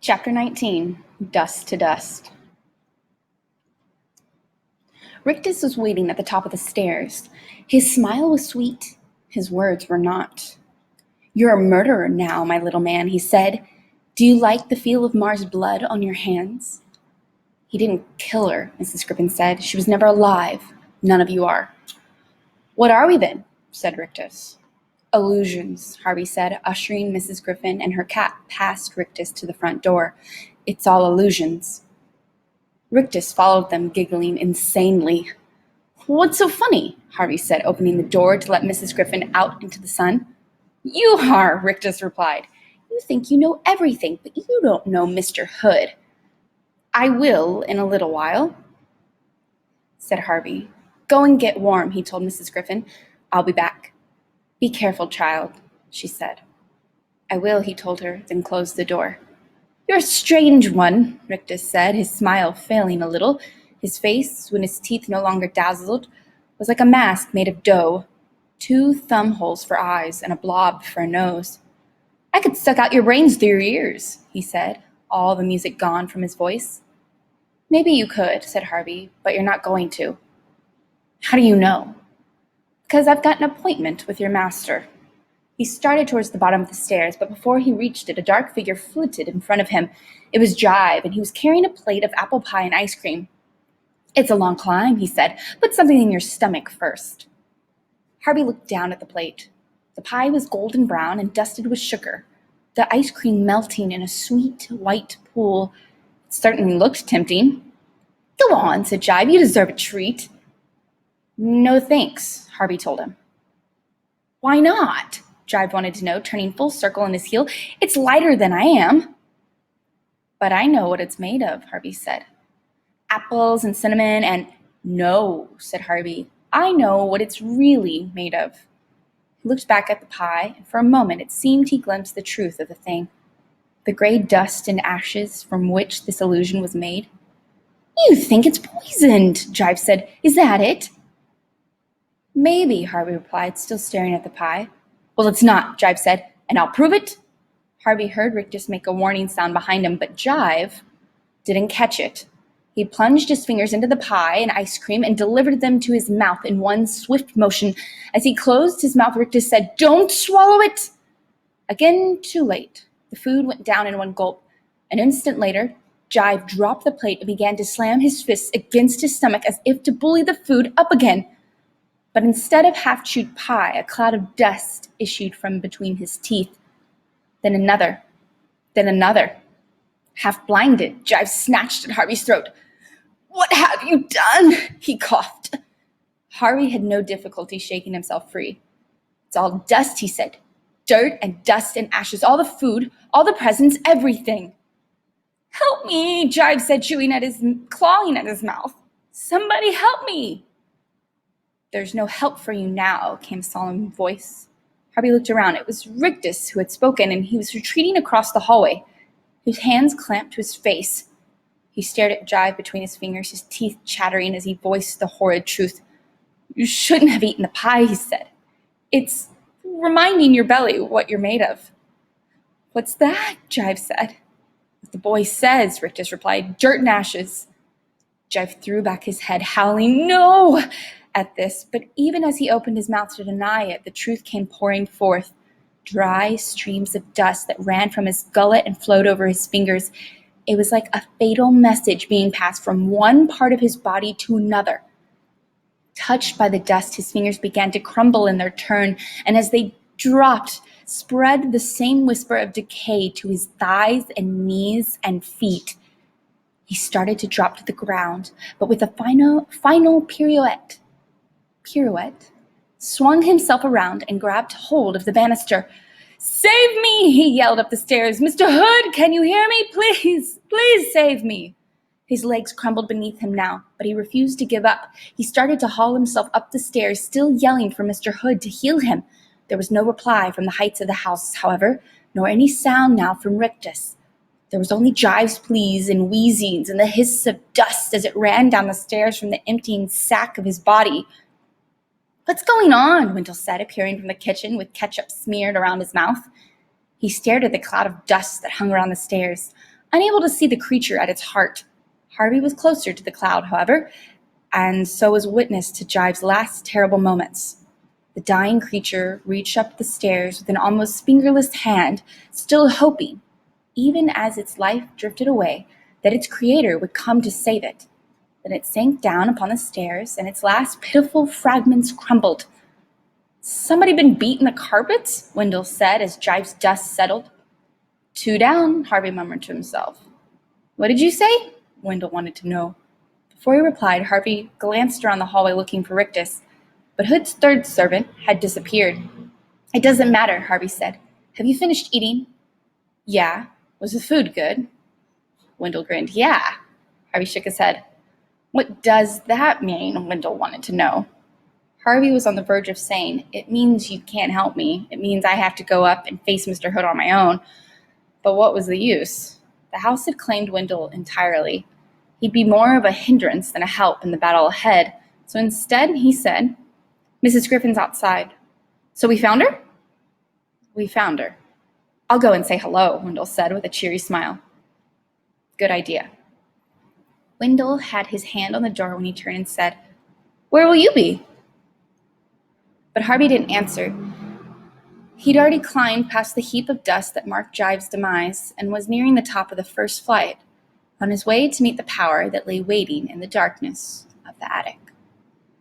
Chapter 19, Dust to Dust. Rictus was waiting at the top of the stairs. His smile was sweet. His words were not. "You're a murderer now, my little man," he said. "Do you like the feel of Mars' blood on your hands?" "He didn't kill her," Mrs. Griffin said. "She was never alive. None of you are." "What are we then?" said Rictus. "Illusions," Harvey said, ushering Mrs. Griffin and her cat past Rictus to the front door. "It's all illusions." Rictus followed them, giggling insanely. "What's so funny?" Harvey said, opening the door to let Mrs. Griffin out into the sun. "You are," Rictus replied. "You think you know everything, but you don't know Mr. Hood." "I will in a little while," said Harvey. "Go and get warm," he told Mrs. Griffin. "I'll be back." "Be careful, child," she said. "I will," he told her, then closed the door. "You're a strange one," Rictus said, his smile failing a little. His face, when his teeth no longer dazzled, was like a mask made of dough. 2 thumb holes for eyes and a blob for a nose. "I could suck out your brains through your ears," he said, all the music gone from his voice. "Maybe you could," said Harvey, "but you're not going to." "How do you know?" "Because I've got an appointment with your master." He started towards the bottom of the stairs, but before he reached it, a dark figure flitted in front of him. It was Jive, and he was carrying a plate of apple pie and ice cream. "It's a long climb," he said. "Put something in your stomach first." Harvey looked down at the plate. The pie was golden brown and dusted with sugar, the ice cream melting in a sweet white pool. It certainly looked tempting. "Go on," said Jive. "You deserve a treat." "No thanks," Harvey told him. "Why not?" Jive wanted to know, turning full circle on his heel. "It's lighter than I am." "But I know what it's made of," Harvey said. "Apples and cinnamon and—" "No," said Harvey. "I know what it's really made of." He looked back at the pie, and for a moment it seemed he glimpsed the truth of the thing. The gray dust and ashes from which this illusion was made. "You think it's poisoned," Jive said. "Is that it?" "Maybe," Harvey replied, still staring at the pie. "Well, it's not," Jive said, "and I'll prove it." Harvey heard Rictus make a warning sound behind him, but Jive didn't catch it. He plunged his fingers into the pie and ice cream and delivered them to his mouth in one swift motion. As he closed his mouth, Rictus said, "Don't swallow it!" Again, too late. The food went down in one gulp. An instant later, Jive dropped the plate and began to slam his fists against his stomach as if to bully the food up again. But instead of half-chewed pie, a cloud of dust issued from between his teeth. Then another. Then another. Half blinded, Jive snatched at Harvey's throat. "What have you done?" he coughed. Harvey had no difficulty shaking himself free. "It's all dust," he said. "Dirt and dust and ashes, all the food, all the presents, everything." "Help me," Jive said, clawing at his mouth. "Somebody help me." "There's no help for you now," came a solemn voice. Harvey looked around. It was Rictus who had spoken, and he was retreating across the hallway, his hands clamped to his face. He stared at Jive between his fingers, his teeth chattering as he voiced the horrid truth. "You shouldn't have eaten the pie," he said. "It's reminding your belly what you're made of." "What's that?" Jive said. "What the boy says," Rictus replied. "Dirt and ashes." Jive threw back his head, howling "No!" at this, but even as he opened his mouth to deny it, the truth came pouring forth. Dry streams of dust that ran from his gullet and flowed over his fingers. It was like a fatal message being passed from one part of his body to another. Touched by the dust, his fingers began to crumble in their turn, and as they dropped, spread the same whisper of decay to his thighs and knees and feet. He started to drop to the ground, but with a final pirouette, swung himself around and grabbed hold of the banister. "Save me!" he yelled up the stairs. "Mr. Hood, can you hear me? Please, please save me." His legs crumbled beneath him now, but he refused to give up. He started to haul himself up the stairs, still yelling for Mr. Hood to heal him. There was no reply from the heights of the house, however, nor any sound now from Rictus. There was only Jive's pleas and wheezings and the hiss of dust as it ran down the stairs from the emptying sack of his body. "What's going on?" Wendell said, appearing from the kitchen with ketchup smeared around his mouth. He stared at the cloud of dust that hung around the stairs. Unable to see the creature at its heart, Harvey was closer to the cloud, however, and so was witness to Jive's last terrible moments. The dying creature reached up the stairs with an almost fingerless hand, still hoping, even as its life drifted away, that its creator would come to save it. Then it sank down upon the stairs, and its last pitiful fragments crumbled. "Somebody been beating the carpets?" Wendell said as Jive's dust settled. "Two down," Harvey murmured to himself. "What did you say?" Wendell wanted to know. Before he replied, Harvey glanced around the hallway looking for Rictus, but Hood's third servant had disappeared. "It doesn't matter," Harvey said. "Have you finished eating?" "Yeah." "Was the food good?" Wendell grinned. "Yeah." Harvey shook his head. "What does that mean?" Wendell wanted to know. Harvey was on the verge of saying, "It means you can't help me. It means I have to go up and face Mr. Hood on my own." But what was the use? The house had claimed Wendell entirely. He'd be more of a hindrance than a help in the battle ahead. So instead, he said, "Mrs. Griffin's outside." "So we found her?" "We found her." "I'll go and say hello," Wendell said with a cheery smile. "Good idea." Wendell had his hand on the door when he turned and said, "Where will you be?" But Harvey didn't answer. He'd already climbed past the heap of dust that marked Jive's demise and was nearing the top of the first flight, on his way to meet the power that lay waiting in the darkness of the attic.